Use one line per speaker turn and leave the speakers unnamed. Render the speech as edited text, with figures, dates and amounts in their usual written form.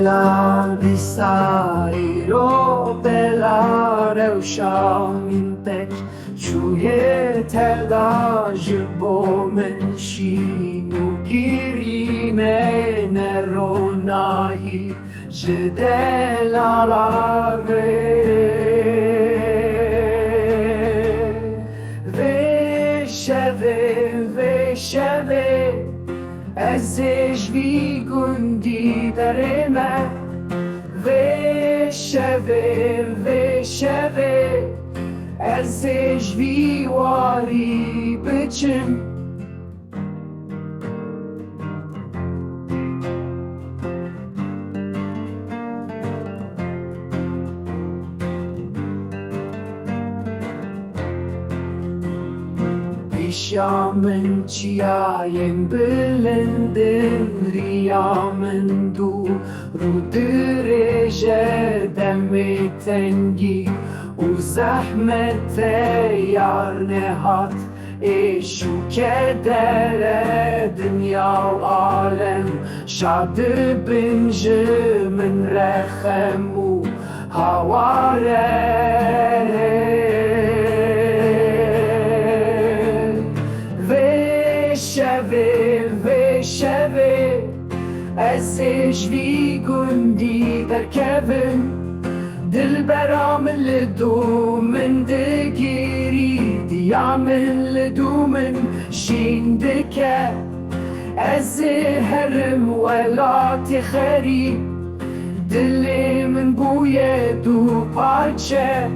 Bella bisairo bella reusha min pek Çuye telda jibo men shinu girime neronahi Jedela Vesheve Ezej vi gundi dareme Vesheve Ezej vi wari biçim Şamın çiğayın bilindin Riyamın rudirece demetengi U zahmete yar nehat şu kedere dünya alem Şadı binci min rehemu havare Vesheve Ezej vi gundi derkevim Dilberam lidumin digiri Diyamin lidumin shindike Ezherim velati kheri Dilimin buye du parçe